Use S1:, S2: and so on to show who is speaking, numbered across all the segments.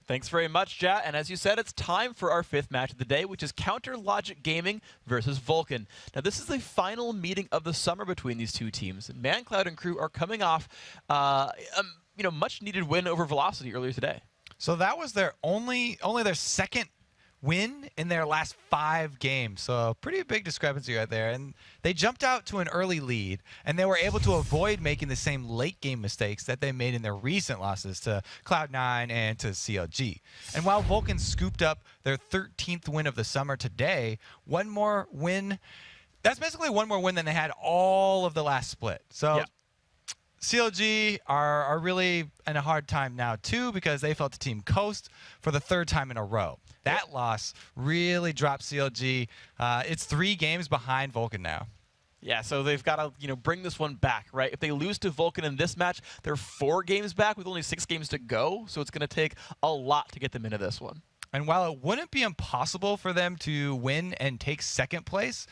S1: Thanks very much, Jat. And as you said, it's time for our fifth match of the day, which is Counter Logic Gaming versus Vulcun. Now, this is the final meeting of the summer between these two teams. And ManCloud and crew are coming off, much-needed win over Velocity earlier today.
S2: So that was their only their second win in their last 5 games. So pretty big discrepancy right there. And they jumped out to an early lead, and they were able to avoid making the same late game mistakes that they made in their recent losses to Cloud9 and to CLG. And while Vulcun scooped up their 13th win of the summer today, one more win, that's basically one more win than they had all of the last split. So yeah. CLG are really in a hard time now, too, because they felt the team coast for the 3rd time in a row. That loss really dropped CLG. It's 3 games behind Vulcun now.
S1: Yeah, so they've got to bring this one back, right? If they lose to Vulcun in this match, they're 4 games back with only 6 games to go, so it's going to take a lot to get them into this one.
S2: And while it wouldn't be impossible for them to win and take 2nd place,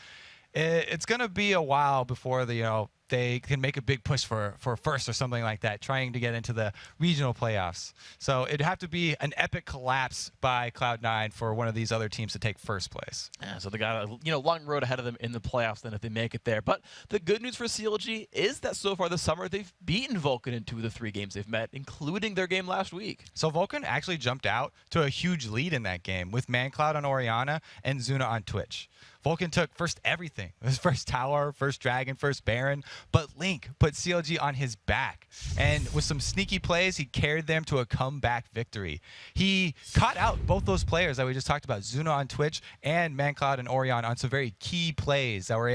S2: it's going to be a while before they can make a big push for 1st or something like that, trying to get into the regional playoffs. So it'd have to be an epic collapse by Cloud9 for one of these other teams to take 1st place.
S1: Yeah, so they got a long road ahead of them in the playoffs then if they make it there. But the good news for CLG is that so far this summer they've beaten Vulcun in 2 of the 3 games they've met, including their game last week.
S2: So Vulcun actually jumped out to a huge lead in that game with ManCloud on Orianna and Zuna on Twitch. Vulcun took first everything. His first tower, first dragon, first baron, but Link put CLG on his back. And with some sneaky plays, he carried them to a comeback victory. He caught out both those players that we just talked about, Zuna on Twitch and ManCloud and Orion, on some very key plays that were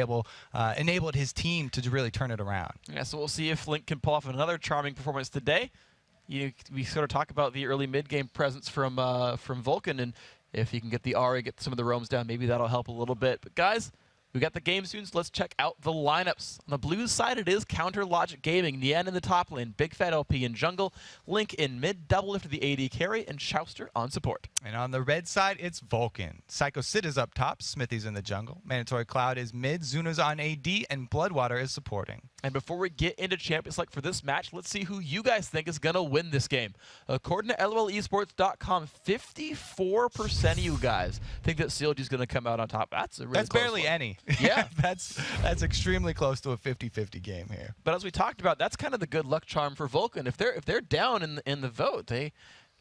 S2: enabled his team to really turn it around.
S1: Yeah, so we'll see if Link can pull off another charming performance today. We sort of talk about the early mid-game presence from Vulcun, and if he can get the Ahri, get some of the roams down, maybe that'll help a little bit. But guys, we got the game soon, so let's check out the lineups. On the blue side, it is Counter Logic Gaming. Nian in the top lane, Big Fat LP in jungle, Link in mid, Double Lift to the AD carry, and Chouster on support.
S2: And on the red side, it's Vulcun. Psycho Sid is up top, Smithy's in the jungle, Mandatory Cloud is mid, Zuna's on AD, and Bloodwater is supporting. And
S1: before we get into Champions Select for this match, let's see who you guys think is going to win this game. According to LOLesports.com, 54% of you guys think that CLG is going to come out on top. That's a really
S2: That's barely
S1: one.
S2: any.
S1: Yeah.
S2: that's extremely close to a 50-50 game here.
S1: But as we talked about, that's kind of the good luck charm for Vulcun. If they're down in the vote, they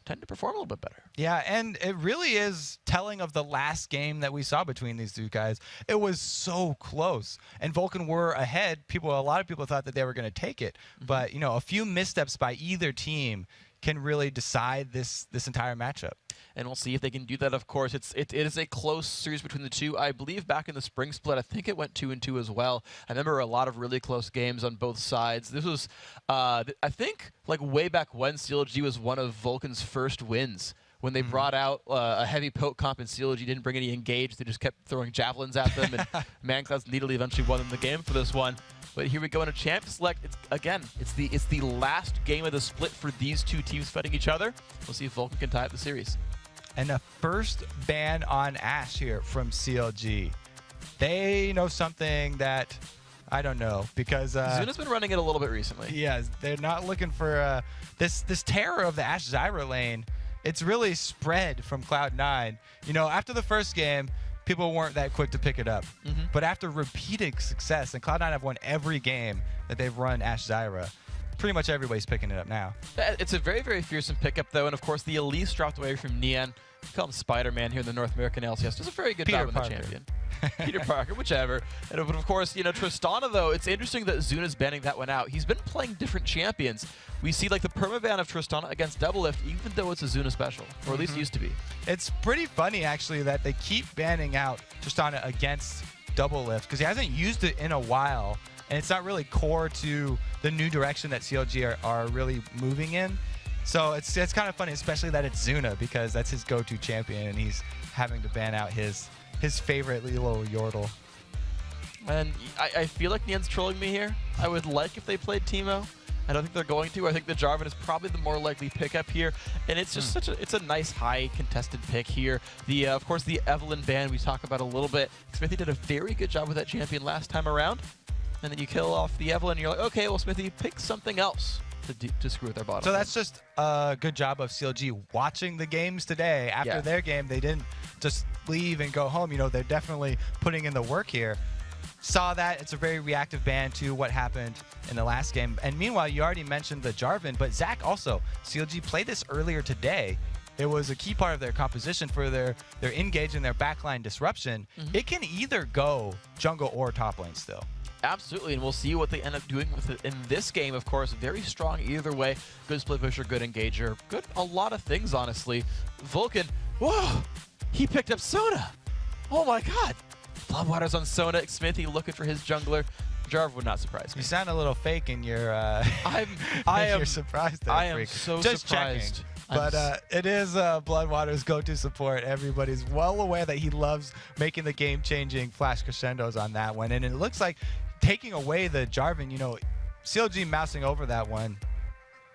S1: tend to perform a little bit better.
S2: Yeah, and it really is telling of the last game that we saw between these 2 guys. It was so close, and Vulcun were ahead. A lot of people thought that they were going to take it, but a few missteps by either team can really decide this entire matchup.
S1: And we'll see if they can do that, of course. It is a close series between the 2. I believe back in the spring split, I think it went 2-2 as well. I remember a lot of really close games on both sides. This was, I think, like way back when CLG was one of Vulcan's first wins. When they brought out a heavy poke comp and CLG didn't bring any engage, they just kept throwing javelins at them, and ManCloud's neatly eventually won them the game for this one. But here we go in a champ select. It's the last game of the split for these 2 teams fighting each other. We'll see if Vulcun can tie up the series.
S2: And the first ban on Ashe here from CLG. They know something that I don't know, because
S1: Zuna's been running it a little bit recently.
S2: Yeah, they're not looking for this terror of the Ashe Zyra lane. It's really spread from Cloud9. After the first game, people weren't that quick to pick it up. But after repeated success, and Cloud9 have won every game that they've run Ashe Zyra, pretty much everybody's picking it up now.
S1: It's a very, very fearsome pickup, though. And, of course, the Elise dropped away from Nian. We call him Spider-Man here in the North American LCS. Does a very good job with the champion. Peter Parker, whichever. But of course, Tristana, though, it's interesting that Zuna's banning that one out. He's been playing different champions. We see like the permaban of Tristana against Double Lift, even though it's a Zuna special, or at least used to be.
S2: It's pretty funny, actually, that they keep banning out Tristana against Double Lift, because he hasn't used it in a while, and it's not really core to the new direction that CLG are really moving in. So it's kind of funny, especially that it's Zuna, because that's his go-to champion, and he's having to ban out his favorite little Yordle.
S1: And I feel like Nian's trolling me here. I would like if they played Teemo. I don't think they're going to. I think the Jarvan is probably the more likely pickup here, and it's just it's a nice high contested pick here. The of course the Evelynn ban we talk about a little bit. Smithy did a very good job with that champion last time around, and then you kill off the Evelynn, and you're like, okay, well Smithy, pick something else. to screw with their bottom.
S2: So
S1: lane.
S2: that's just a good job of CLG watching the games today. After their game, they didn't just leave and go home. You know, they're definitely putting in the work here. Saw that. It's a very reactive ban to what happened in the last game. And meanwhile, you already mentioned the Jarvan, but Zach also, CLG played this earlier today. It was a key part of their composition for their engage and their backline disruption. It can either go jungle or top lane still.
S1: Absolutely, and we'll see what they end up doing with it in this game. Of course, very strong either way. Good split pusher, good engager, good a lot of things, honestly. Vulcun, whoa, he picked up Sona. Oh my god. Floodwaters on Sona. Smithy looking for his jungler. Jarvan would not surprise me.
S2: You sound a little fake in your
S1: you're
S2: surprised there,
S1: I am
S2: Freak.
S1: so
S2: Just
S1: surprised.
S2: Checking. But it is Bloodwater's go-to support. Everybody's well aware that he loves making the game-changing flash crescendos on that one. And it looks like taking away the Jarvan, you know, CLG mousing over that one.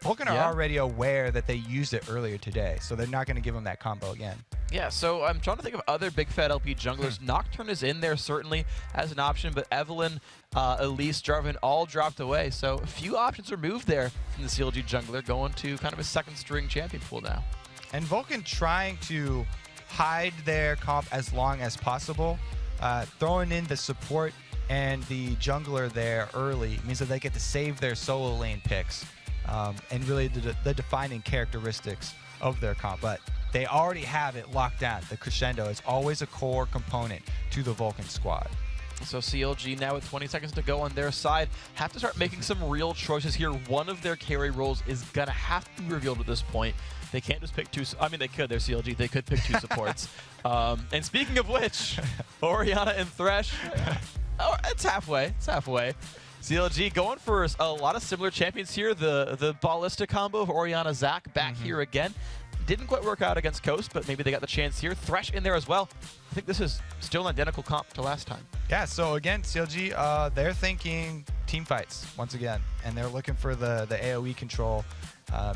S2: Vulcun are already aware that they used it earlier today, so they're not going to give him that combo again.
S1: Yeah, so I'm trying to think of other big fat LP junglers. Nocturne is in there certainly as an option, but Evelynn, Elise, Jarvan all dropped away. So a few options removed there from the CLG jungler, going to kind of a second string champion pool now.
S2: And Vulcun trying to hide their comp as long as possible, throwing in the support and the jungler there early means that they get to save their solo lane picks and really the defining characteristics of their comp. But they already have it locked down. The crescendo is always a core component to the Vulcun squad.
S1: So CLG now with 20 seconds to go on their side have to start making some real choices here. One of their carry roles is going to have to be revealed at this point. They can't just pick two. I mean, they could. They're CLG. They could pick two supports. And speaking of which, Orianna and Thresh, oh, it's halfway. It's halfway. CLG going for a lot of similar champions here. The Ballista combo of Orianna Zac back here again. Didn't quite work out against Coast, but maybe they got the chance here. Thresh in there as well. I think this is still an identical comp to last time.
S2: Yeah, so again, CLG, they're thinking team fights once again, and they're looking for the AoE control.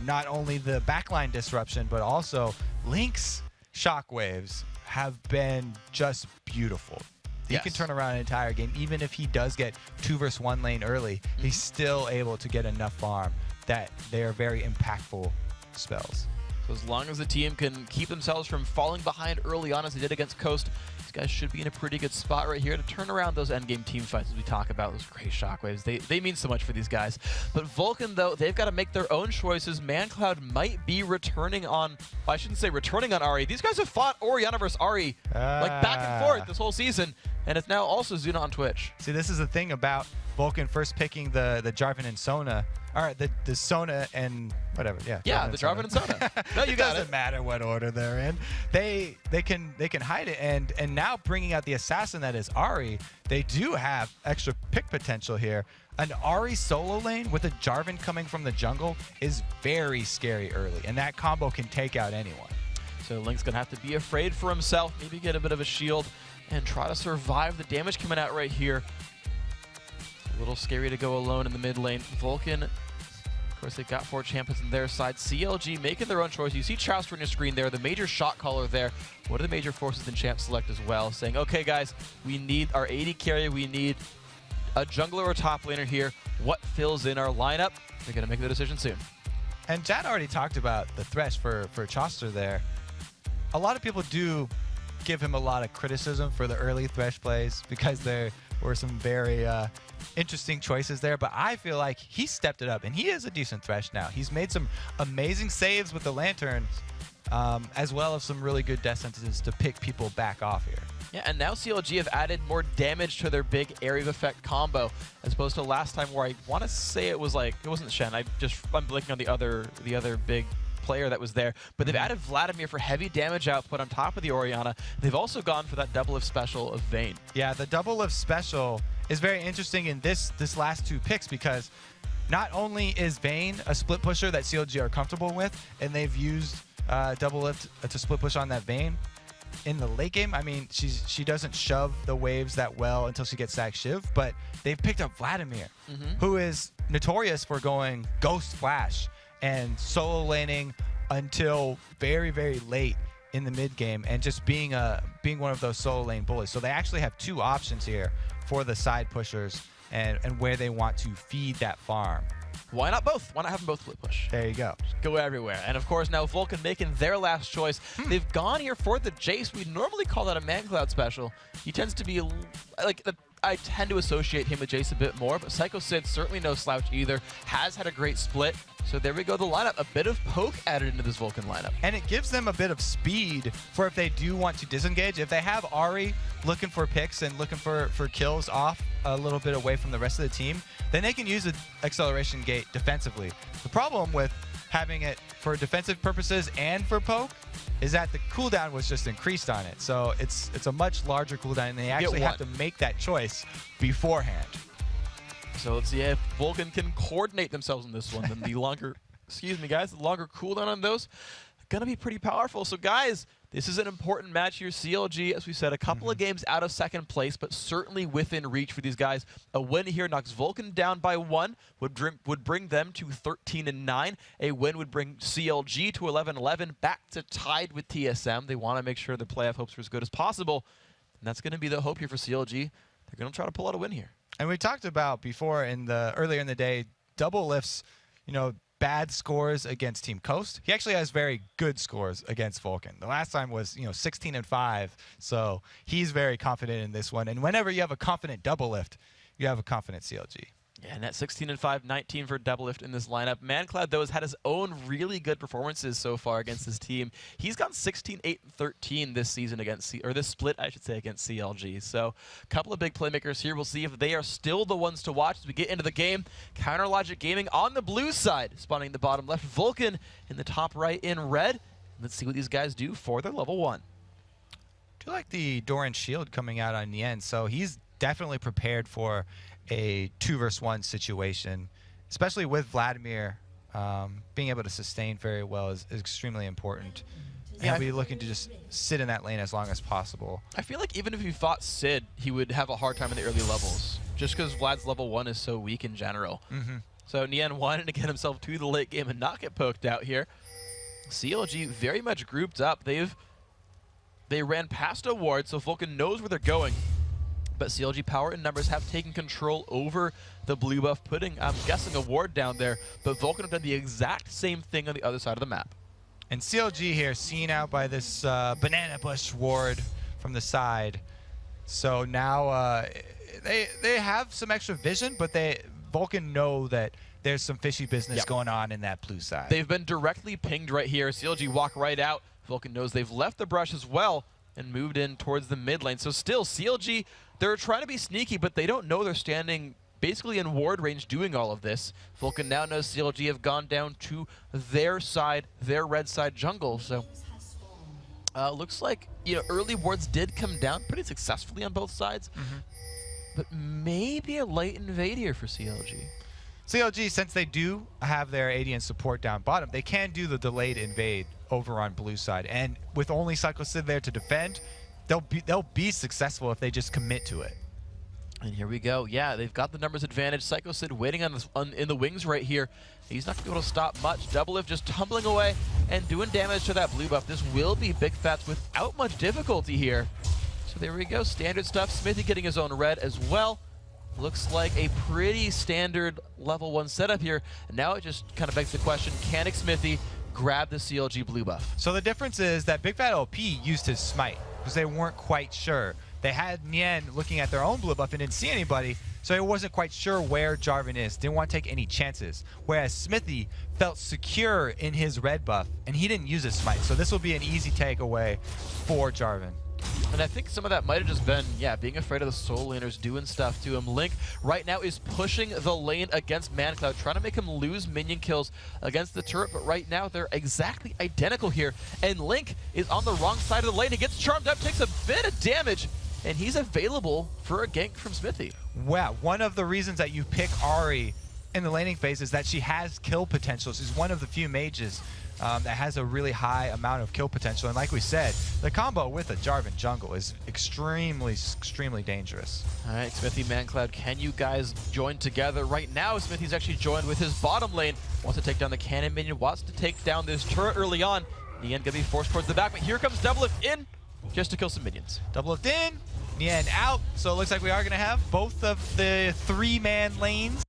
S2: Not only the backline disruption, but also Link's shockwaves have been just beautiful. He can turn around an entire game. Even if he does get 2 versus 1 lane early, he's still able to get enough farm that they are very impactful spells.
S1: So as long as the team can keep themselves from falling behind early on as they did against Coast, these guys should be in a pretty good spot right here to turn around those endgame team fights as we talk about. Those great shockwaves. They mean so much for these guys. But Vulcun, though, they've got to make their own choices. ManCloud might be returning on... Well, I shouldn't say returning on Ahri. These guys have fought Orianna versus Ahri like back and forth this whole season. And it's now also Zuna on Twitch.
S2: See, this is the thing about Vulcun first picking the Jarvan and Sona. All right, the Sona and whatever. Yeah,
S1: the Jarvan and Sona. No, you got it.
S2: Doesn't matter what order they're in. They can hide it, and now bringing out the assassin that is Ahri, they do have extra pick potential here. An Ahri solo lane with a Jarvan coming from the jungle is very scary early, and that combo can take out anyone.
S1: So Link's gonna have to be afraid for himself, maybe get a bit of a shield, and try to survive the damage coming out right here. A little scary to go alone in the mid lane. Vulcun, of course, they've got 4 champions on their side. CLG making their own choice. You see Chouster on your screen there, the major shot caller there. What are the major forces in champ select as well? Saying, okay, guys, we need our AD carry. We need a jungler or top laner here. What fills in our lineup? They're going to make the decision soon.
S2: And Jad already talked about the Thresh for Chaucer there. A lot of people do give him a lot of criticism for the early Thresh plays because there were some very interesting choices there, but I feel like he stepped it up, and he is a decent Thresh now. He's made some amazing saves with the Lanterns, as well as some really good death sentences to pick people back off here.
S1: Yeah, and now CLG have added more damage to their big area of effect combo, as opposed to last time where I want to say it was like, it wasn't Shen, I'm blinking on the other big player that was there, but they've added Vladimir for heavy damage output on top of the Orianna. They've also gone for that double lift special of Vayne.
S2: Yeah, the double lift special is very interesting in this last 2 picks because not only is Vayne a split pusher that CLG are comfortable with, and they've used double lift to split push on that Vayne. In the late game, I mean, she doesn't shove the waves that well until she gets Sack Shiv, but they've picked up Vladimir, who is notorious for going Ghost Flash and solo laning until very, very late in the mid game and just being one of those solo lane bullies. So they actually have 2 options here for the side pushers and where they want to feed that farm.
S1: Why not both? Why not have them both split push?
S2: There you go.
S1: Just go everywhere. And of course, now Vulcun making their last choice. They've gone here for the Jace. We normally call that a ManCloud special. He tends to be like I tend to associate him with Jace a bit more, but Psycho Sid certainly no slouch either. Has had a great split. So there we go, the lineup. A bit of poke added into this Vulcun lineup.
S2: And it gives them a bit of speed for if they do want to disengage. If they have Ahri looking for picks and looking for kills off a little bit away from the rest of the team, then they can use the acceleration gate defensively. The problem with having it for defensive purposes and for poke is that the cooldown was just increased on it. So it's a much larger cooldown, and they actually have to make that choice beforehand.
S1: So let's see if Vulcun can coordinate themselves in this one. Then the longer, excuse me guys, the longer cooldown on those, gonna be pretty powerful. So guys, this is an important match here. CLG, as we said, a couple of games out of second place, but certainly within reach for these guys. A win here knocks Vulcun down by 1, would bring them to 13-9. A win would bring CLG to 11-11, back to tied with TSM. They want to make sure their playoff hopes are as good as possible, and that's going to be the hope here for CLG. They're going to try to pull out a win here.
S2: And we talked about before earlier in the day, Doublelift's, bad scores against Team Coast. He actually has very good scores against Vulcun. The last time was, 16-5. So he's very confident in this one. And whenever you have a confident Doublelift, you have a confident CLG.
S1: Yeah, and at 16-5, 19 for Doublelift in this lineup. ManCloud, though, has had his own really good performances so far against his team. He's gone 16-8-13 this season against, or this split, I should say, against CLG. So a couple of big playmakers here. We'll see if they are still the ones to watch as we get into the game. Counter Logic Gaming on the blue side, spawning the bottom left. Vulcun in the top right in red. Let's see what these guys do for their level 1.
S2: I do like the Doran shield coming out on Nien, so he's definitely prepared for a 2-versus-1 situation, especially with Vladimir. Being able to sustain very well is extremely important.
S1: Yeah,
S2: and be looking to just sit in that lane as long as possible.
S1: I feel like even if he fought Sid, he would have a hard time in the early levels, just because Vlad's level 1 is so weak in general. So Nien wanted to get himself to the late game and not get poked out here. CLG very much grouped up. They ran past a ward, so Vulcun knows where they're going. But CLG power and numbers have taken control over the blue buff, putting, I'm guessing, a ward down there. But Vulcun have done the exact same thing on the other side of the map.
S2: And CLG here, seen out by this banana bush ward from the side. So now they have some extra vision, but Vulcun know that there's some fishy business going on in that blue side.
S1: They've been directly pinged right here. CLG walk right out. Vulcun knows they've left the brush as well and moved in towards the mid lane. So still, CLG, they're trying to be sneaky, but they don't know they're standing basically in ward range doing all of this. Vulcun now knows CLG have gone down to their side, their red side jungle. So looks like early wards did come down pretty successfully on both sides, but maybe a light invade here for CLG.
S2: CLG, since they do have their AD and support down bottom, they can do the delayed invade over on blue side. And with only Psycho Sid there to defend, they'll be successful if they just commit to it.
S1: And here we go. Yeah, they've got the numbers advantage. Psycho Sid waiting in the wings right here. He's not going to be able to stop much. Doublelift just tumbling away and doing damage to that blue buff. This will be Big Fats without much difficulty here. So there we go. Standard stuff. Smithy getting his own red as well. Looks like a pretty standard level 1 setup here. And now it just kind of begs the question, can Smithy grab the CLG blue buff?
S2: So the difference is that Big Fat LP used his smite because they weren't quite sure. They had Nien looking at their own blue buff and didn't see anybody, so he wasn't quite sure where Jarvan is. Didn't want to take any chances. Whereas Smithy felt secure in his red buff, and he didn't use his smite. So this will be an easy takeaway for Jarvan.
S1: And I think some of that might have just been, being afraid of the soul laners doing stuff to him. Link right now is pushing the lane against ManCloud, trying to make him lose minion kills against the turret, but right now they're exactly identical here. And Link is on the wrong side of the lane. He gets charmed up, takes a bit of damage, and he's available for a gank from Smithy.
S2: Wow, one of the reasons that you pick Ahri in the laning phase is that she has kill potential. She's one of the few mages that has a really high amount of kill potential. And like we said, the combo with a Jarvan jungle is extremely, extremely dangerous.
S1: All right, Smithy, ManCloud, can you guys join together? Right now, Smithy's actually joined with his bottom lane. Wants to take down the cannon minion, wants to take down this turret early on. Nien gonna be forced towards the back, but here comes Doublelift in just to kill some minions.
S2: Doublelift in, Nien out. So it looks like we are gonna have both of the 3-man lanes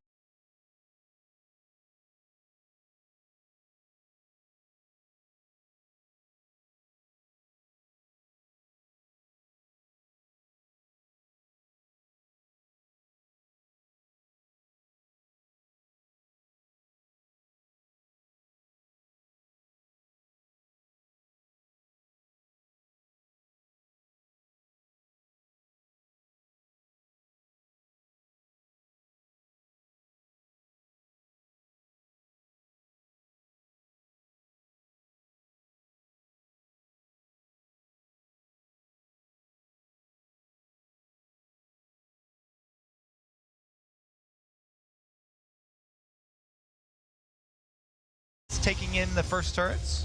S2: taking in the first turrets.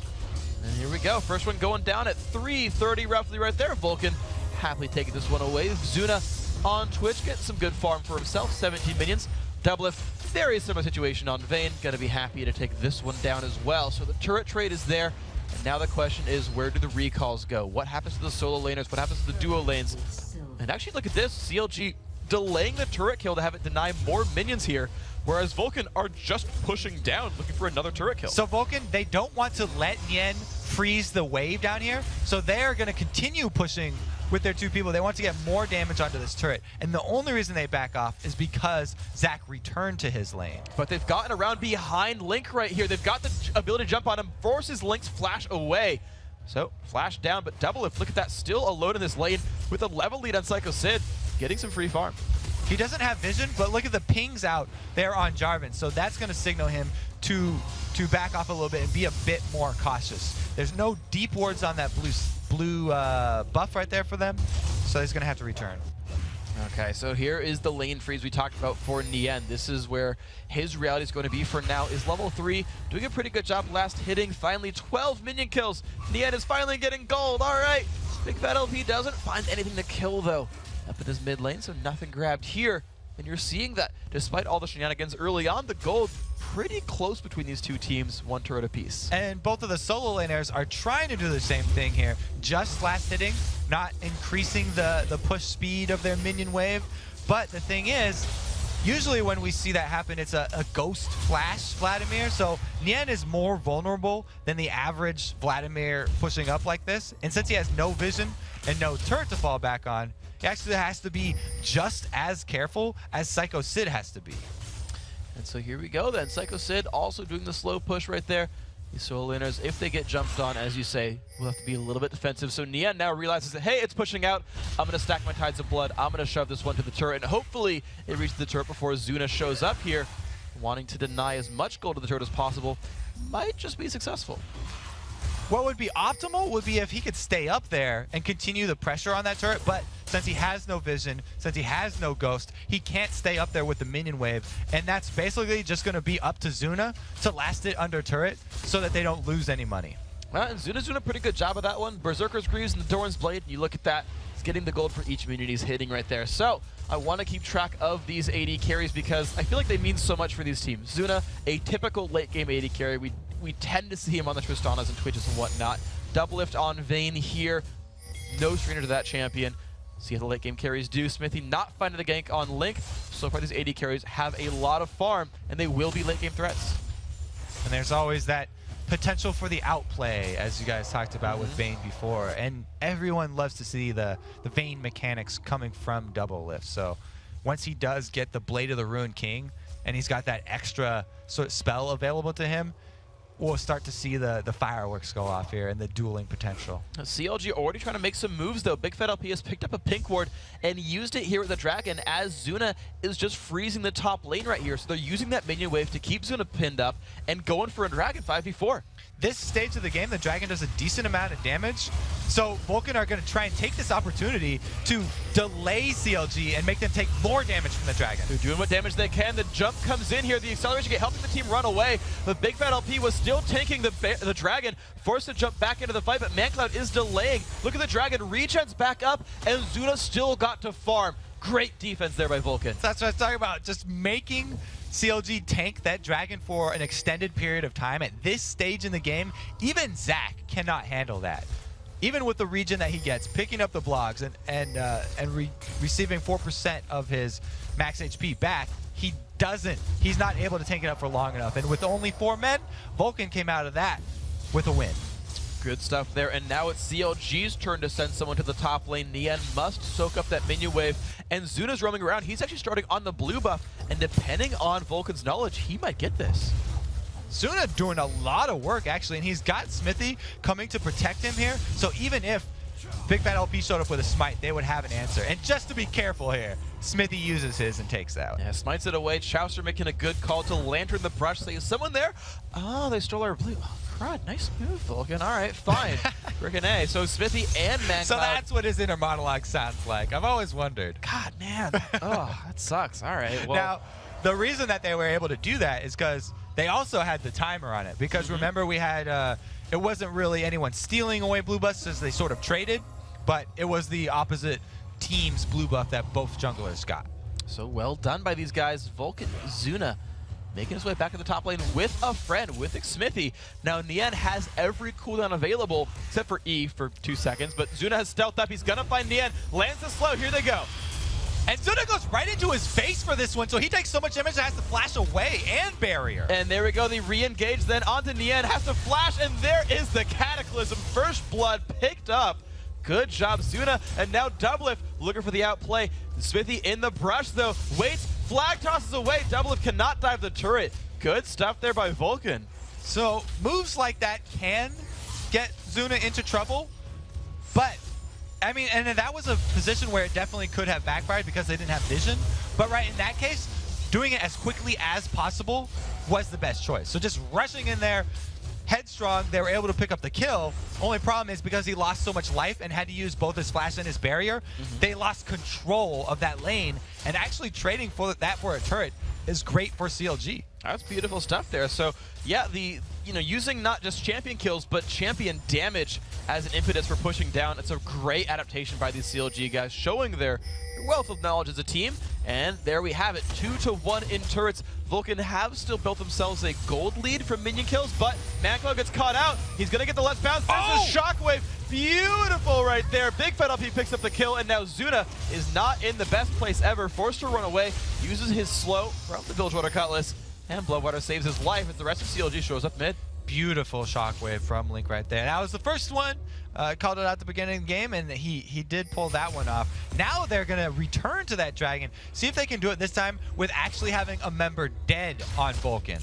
S1: And here we go. First one going down at 3:30 roughly right there. Vulcun happily taking this one away. Zuna on Twitch getting some good farm for himself. 17 minions. Doublelift, very similar situation on Vayne. Gonna be happy to take this one down as well. So the turret trade is there. And now the question is, where do the recalls go? What happens to the solo laners? What happens to the duo lanes? And actually, look at this. CLG delaying the turret kill to have it deny more minions here, whereas Vulcun are just pushing down, looking for another turret kill.
S2: So Vulcun, they don't want to let Nien freeze the wave down here, so they're going to continue pushing with their two people. They want to get more damage onto this turret, and the only reason they back off is because Zach returned to his lane.
S1: But they've gotten around behind Link right here. They've got the ability to jump on him, forces Link's flash away. So, flash down, but Doublelift, look at that, still alone in this lane with a level lead on Psycho Sid, getting some free farm.
S2: He doesn't have vision, but look at the pings out there on Jarvan, so that's going to signal him to back off a little bit and be a bit more cautious. There's no deep wards on that blue buff right there for them, so he's going to have to return.
S1: Okay, so here is the lane freeze we talked about for Nien. This is where his reality is going to be for now. Is level 3 doing a pretty good job last hitting. Finally 12 minion kills. Nien is finally getting gold. All right. Big Fat LP doesn't find anything to kill though up in his mid lane, so nothing grabbed here. And you're seeing that despite all the shenanigans early on, the gold pretty close between these two teams, one turret apiece.
S2: And both of the solo laners are trying to do the same thing here, just last hitting, not increasing the push speed of their minion wave. But the thing is, usually when we see that happen, it's a ghost flash Vladimir, so Nien is more vulnerable than the average Vladimir pushing up like this. And since he has no vision and no turret to fall back on, he actually has to be just as careful as Psycho Sid has to be.
S1: And so here we go then. Psycho Sid also doing the slow push right there. These solo laners, if they get jumped on, as you say, will have to be a little bit defensive. So Nien now realizes that, hey, it's pushing out. I'm going to stack my Tides of Blood. I'm going to shove this one to the turret. And hopefully it reaches the turret before Zuna shows up here. Wanting to deny as much gold to the turret as possible. Might just be successful.
S2: What would be optimal would be if he could stay up there and continue the pressure on that turret, but since he has no vision, since he has no ghost, he can't stay up there with the minion wave, and that's basically just going to be up to Zuna to last it under turret so that they don't lose any money.
S1: Well, and Zuna's doing a pretty good job of that one. Berserker's Greaves and the Doran's Blade, and you look at that, he's getting the gold for each minion he's hitting right there. So I want to keep track of these AD carries because I feel like they mean so much for these teams. Zuna, a typical late game AD carry. We tend to see him on the Tristanas and Twitches and whatnot. Doublelift on Vayne here. No strainer to that champion. See how the late game carries do. Smithy not finding the gank on Link. So far these AD carries have a lot of farm and they will be late game threats.
S2: And there's always that potential for the outplay, as you guys talked about with Vayne before. And everyone loves to see the Vayne mechanics coming from Doublelift. So once he does get the Blade of the Ruined King and he's got that extra sort of spell available to him, we'll start to see the fireworks go off here and the dueling potential.
S1: CLG already trying to make some moves though. Big Fat LP has picked up a pink ward and used it here with the Dragon as Zuna is just freezing the top lane right here. So they're using that minion wave to keep Zuna pinned up and going for a Dragon 5v4.
S2: This stage of the game, the Dragon does a decent amount of damage, so Vulcun are going to try and take this opportunity to delay CLG and make them take more damage from the Dragon.
S1: They're doing what damage they can. The jump comes in here. The acceleration get helping the team run away. But Big Fat LP was still tanking the Dragon, forced to jump back into the fight, but ManCloud is delaying. Look at the Dragon, regens back up, and Zuna still got to farm. Great defense there by Vulcun.
S2: That's what I was talking about, just making CLG tank that Dragon for an extended period of time at this stage in the game. Even Zach cannot handle that. Even with the regen that he gets, picking up the blocks and receiving 4% of his max HP back, he's not able to tank it up for long enough. And with only 4 men, Vulcun came out of that with a win.
S1: Good stuff there, and now it's CLG's turn to send someone to the top lane. Nien must soak up that minion wave, and Zuna's roaming around. He's actually starting on the blue buff, and depending on Vulcan's knowledge, he might get this.
S2: Zuna doing a lot of work, actually, and he's got Smithy coming to protect him here, so even if Big Fat LP showed up with a smite, they would have an answer. And just to be careful here, Smithy uses his and takes out.
S1: Yeah, smites it away. Chaucer making a good call to lantern the brush. Say, is someone there? Oh, they stole our blue. Oh, crud. Nice move, Vulcan. All right, fine. Freaking A. So Smithy and ManCloud.
S2: So that's what his inner monologue sounds like. I've always wondered.
S1: God, man. Oh, that sucks. All right. Well,
S2: now, the reason that they were able to do that is because they also had the timer on it because remember we had it wasn't really anyone stealing away blue buffs as they sort of traded, but it was the opposite team's blue buff that both junglers got.
S1: So well done by these guys. Vulcun, Zuna, making his way back to the top lane with a friend, with Xmithie. Now, Nien has every cooldown available, except for E for 2 seconds, but Zuna has stealthed up. He's gonna find Nien, lands the slow, here they go.
S2: And Zuna goes right into his face for this one, so he takes so much damage that has to flash away and barrier.
S1: And there we go, they re-engage then onto Nien, has to flash, and there is the Cataclysm. First blood picked up. Good job, Zuna, and now Doublelift looking for the outplay. Xmithie in the brush though, waits, flag tosses away, Doublelift cannot dive the turret. Good stuff there by Vulcun.
S2: So moves like that can get Zuna into trouble, but I mean, and that was a position where it definitely could have backfired because they didn't have vision. But right in that case, doing it as quickly as possible was the best choice. So just rushing in there, headstrong, they were able to pick up the kill. Only problem is because he lost so much life and had to use both his flash and his barrier, they lost control of that lane. And actually trading for that for a turret is great for CLG.
S1: That's beautiful stuff there. So yeah, using not just champion kills, but champion damage as an impetus for pushing down. It's a great adaptation by these CLG guys, showing their wealth of knowledge as a team. And there we have it, 2-1 in turrets. Vulcun have still built themselves a gold lead from minion kills, but Mancloud gets caught out. He's gonna get the left bounce. There's a shockwave. Beautiful right there. Big Fat LP picks up the kill, and now Zuna is not in the best place ever. Forced to run away, uses his slow from the Bilgewater Cutlass, and Bloodwater saves his life as the rest of CLG shows up mid.
S2: Beautiful shockwave from Link right there. That was the first one. Called it out at the beginning of the game, and he did pull that one off. Now they're going to return to that dragon, see if they can do it this time with actually having a member dead on Vulcun.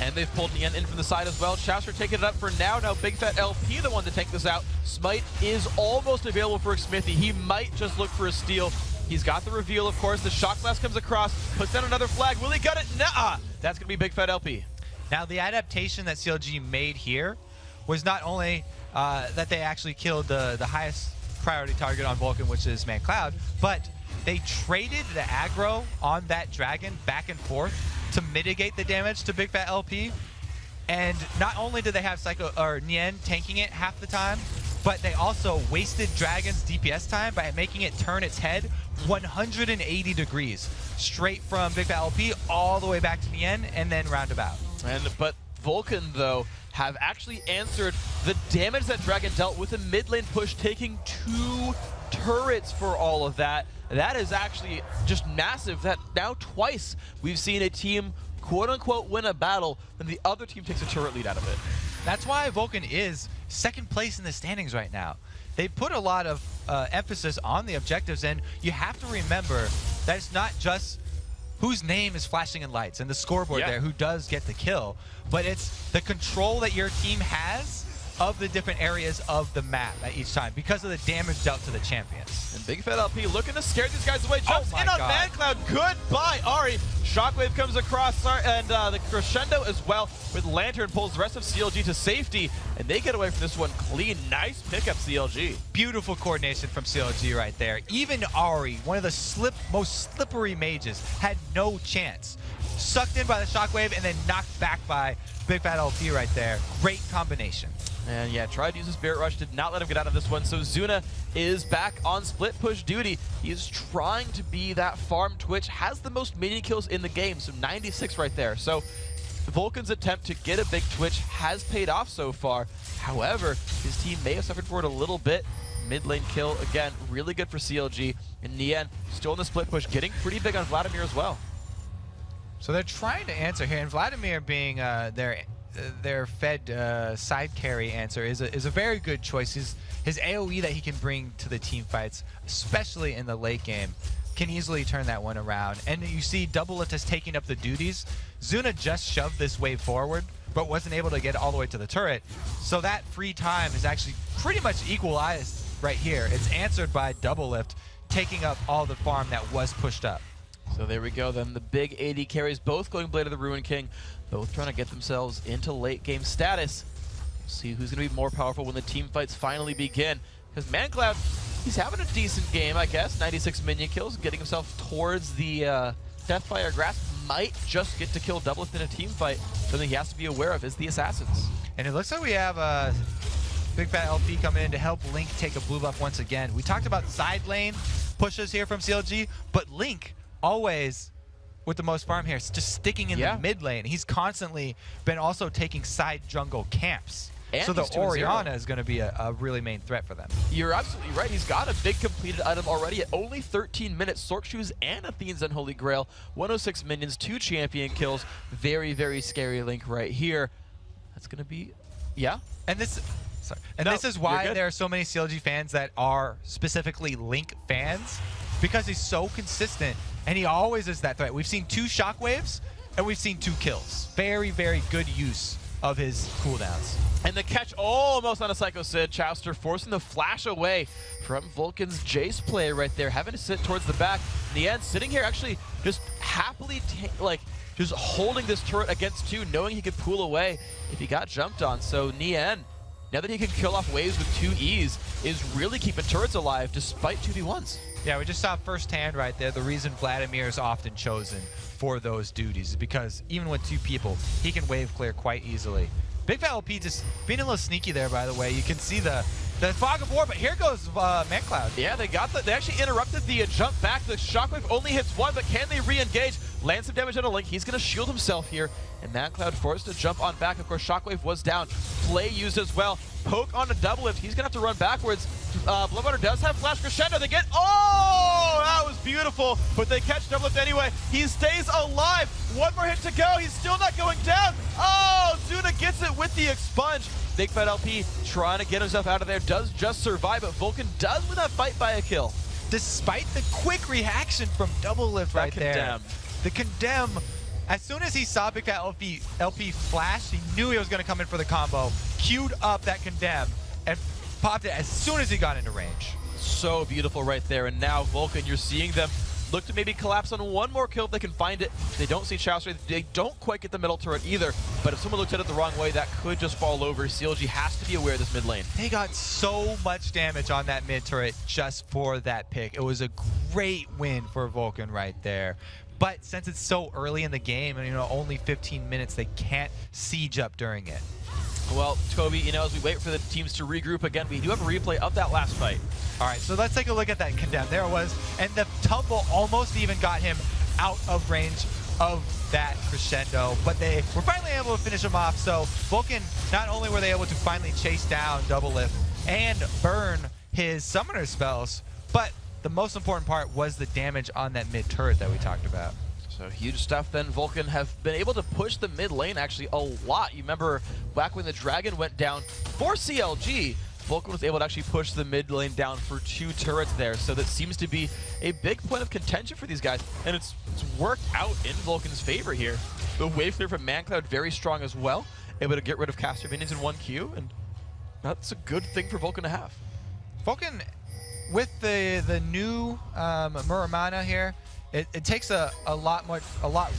S1: And they've pulled Nien in from the side as well. Chaucer taking it up for now. Now Big Fat LP the one to take this out. Smite is almost available for Xmithie. He might just look for a steal. He's got the reveal, of course. The Shock Blast comes across, puts down another flag. Will he get it? Nuh-uh. That's going to be Big Fat LP.
S2: Now, the adaptation that CLG made here was not only that they actually killed the highest priority target on Vulcun, which is Mancloud, but they traded the aggro on that dragon back and forth to mitigate the damage to Big Fat LP. And not only did they have Nien tanking it half the time, but they also wasted Dragon's DPS time by making it turn its head 180 degrees, straight from Big Fat LP all the way back to Nien and then roundabout.
S1: But Vulcun, though, have actually answered the damage that Dragon dealt with a mid lane push, taking 2 turrets for all of that. That is actually just massive. That now twice we've seen a team quote-unquote win a battle when the other team takes a turret lead out of it.
S2: That's why Vulcun is second place in the standings right now. They put a lot of emphasis on the objectives, and you have to remember that it's not just whose name is flashing in lights and the scoreboard there who does get the kill, but it's the control that your team has of the different areas of the map at each time because of the damage dealt to the champions.
S1: And Big Fat LP looking to scare these guys away. Jumps in on Mancloud. Goodbye, Ari. Shockwave comes across, and the Crescendo as well with Lantern pulls the rest of CLG to safety, and they get away from this one clean. Nice pickup, CLG.
S2: Beautiful coordination from CLG right there. Even Ari, one of the most slippery mages, had no chance. Sucked in by the Shockwave and then knocked back by Big Fat LP right there. Great combination.
S1: And yeah, tried to use his Spirit Rush, did not let him get out of this one. So Zuna is back on split push duty. He's trying to be that farm Twitch, has the most minion kills in the game, so 96 right there. So Vulcun's attempt to get a big Twitch has paid off so far. However, his team may have suffered for it a little bit. Mid lane kill, again, really good for CLG. And Nien still in the split push, getting pretty big on Vladimir as well.
S2: So they're trying to answer here, and Vladimir being their fed side carry answer is a very good choice. His AoE that he can bring to the team fights, especially in the late game, can easily turn that one around. And you see Doublelift is taking up the duties. Zuna just shoved this wave forward, but wasn't able to get all the way to the turret. So that free time is actually pretty much equalized right here. It's answered by Doublelift taking up all the farm that was pushed up.
S1: So there we go then, the big AD carries, both going Blade of the Ruin King, both trying to get themselves into late game status. We'll see who's going to be more powerful when the team fights finally begin. Because Mancloud, he's having a decent game, I guess. 96 minion kills, getting himself towards the Deathfire Grasp. might just get to kill Doublelift in a team fight. Something he has to be aware of is the Assassins.
S2: And it looks like we have a Big Fat LP coming in to help Link take a blue buff once again. We talked about side lane pushes here from CLG, but Link always with the most farm here, just sticking in the mid lane. He's constantly been also taking side jungle camps. And so the Orianna is going to be a really main threat for them.
S1: You're absolutely right. He's got a big completed item already at only 13 minutes. Sorc Shoes and Athene's Unholy Grail. 106 minions, 2 champion kills. Very, very scary Link right here. That's going to be... Yeah?
S2: And this... Sorry. And this is why there are so many CLG fans that are specifically Link fans. Because he's so consistent, and he always is that threat. We've seen 2 shockwaves, and we've seen 2 kills. Very, very good use of his cooldowns.
S1: And the catch almost on a Psycho Sid. Chowster forcing the flash away from Vulcan's Jace play right there, having to sit towards the back. In the end, sitting here actually just happily, just holding this turret against 2, knowing he could pull away if he got jumped on. So Nien, now that he can kill off waves with 2 E's, is really keeping turrets alive despite 2v1s.
S2: Yeah, we just saw firsthand right there the reason Vladimir is often chosen for those duties is because even with 2 people, he can wave clear quite easily. Big Fat LP just being a little sneaky there, by the way. You can see the fog of war, but here goes ManCloud.
S1: Yeah, they actually interrupted the jump back. The shockwave only hits 1, but can they re-engage? Land some damage on a Link. He's going to shield himself here, and ManCloud forced to jump on back. Of course, shockwave was down. Play used as well. Poke on a Doublelift. He's going to have to run backwards. Bloodwater does have flash crescendo. They get... Oh, that was beautiful, but they catch Doublelift anyway. He stays alive. 1 more hit to go. He's still not going down. Oh, Zuna gets it with the expunge. Big Fat LP trying to get himself out of there. Does just survive, but Vulcun does win that fight by a kill.
S2: Despite the quick reaction from Doublelift right there. The condemn. As soon as he saw Big Fat LP flash, he knew he was going to come in for the combo. Queued up that condemn and popped it as soon as he got into range.
S1: So beautiful right there. And now Vulcun, you're seeing them look to maybe collapse on 1 more kill if they can find it. They don't see Chowster. They don't quite get the middle turret either. But if someone looks at it the wrong way, that could just fall over. CLG has to be aware of this mid lane.
S2: They got so much damage on that mid turret just for that pick. It was a great win for Vulcun right there. But since it's so early in the game and only 15 minutes, they can't siege up during it.
S1: Well, Toby, as we wait for the teams to regroup again, we do have a replay of that last fight.
S2: All right, so let's take a look at that condemn. There it was, and the tumble almost even got him out of range of that crescendo, but they were finally able to finish him off. So Vulcun, not only were they able to finally chase down Doublelift and burn his summoner spells, but the most important part was the damage on that mid turret that we talked about.
S1: So huge stuff then. Vulcun have been able to push the mid lane actually a lot. You remember back when the Dragon went down for CLG, Vulcun was able to actually push the mid lane down for 2 turrets there. So that seems to be a big point of contention for these guys. And it's worked out in Vulcan's favor here. The wave clear from ManCloud very strong as well. Able to get rid of caster minions in 1 Q. And that's a good thing for Vulcun to have.
S2: Vulcun, with the new Muramana here, it takes a lot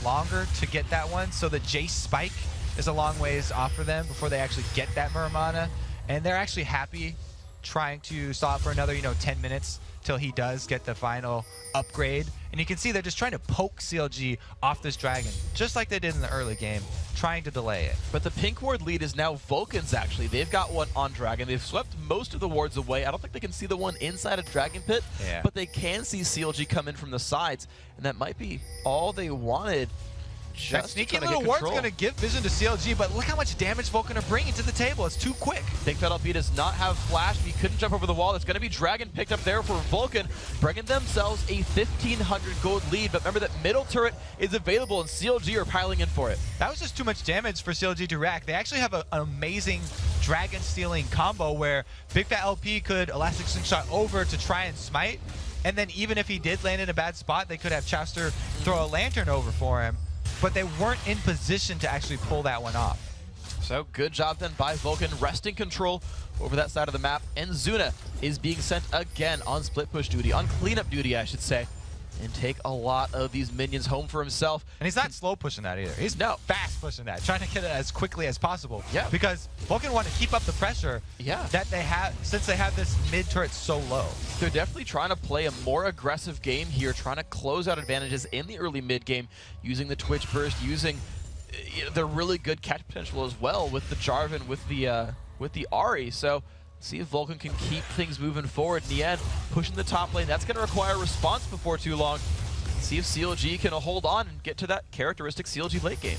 S2: longer to get that one. So the Jace spike is a long ways off for them before they actually get that Muramana, and they're actually happy trying to stop for another 10 minutes till he does get the final upgrade. And you can see they're just trying to poke CLG off this dragon, just like they did in the early game, trying to delay it.
S1: But the pink ward lead is now Vulcan's actually. They've got one on Dragon. They've swept most of the wards away. I don't think they can see the one inside a Dragon Pit, but they can see CLG come in from the sides, and that might be all they wanted.
S2: That sneaky little ward's going to give vision to CLG, but look how much damage Vulcun are bringing to the table. It's too quick.
S1: Big Fat LP does not have flash. He couldn't jump over the wall. It's going to be Dragon picked up there for Vulcun, bringing themselves a 1,500 gold lead. But remember that middle turret is available, and CLG are piling in for it.
S2: That was just too much damage for CLG to rack. They actually have an amazing Dragon stealing combo where Big Fat LP could Elastic Slingshot over to try and smite. And then even if he did land in a bad spot, they could have Chowster throw a lantern over for him. But they weren't in position to actually pull that one off.
S1: So good job then by Vulcun, wresting control over that side of the map. And Zuna is being sent again on split push duty, on cleanup duty, I should say. and take a lot of these minions home for himself.
S2: And he's not slow pushing that either. He's fast pushing that, trying to get it as quickly as possible.
S1: Yeah.
S2: Because Vulcun want to keep up the pressure that they have, since they have this mid turret so low.
S1: They're definitely trying to play a more aggressive game here, trying to close out advantages in the early mid game, using the Twitch burst, using the really good catch potential as well with the Jarvan, with the Ahri. So see if Vulcun can keep things moving forward. In the end, pushing the top lane, that's going to require a response before too long. See if CLG can hold on and get to that characteristic CLG late game.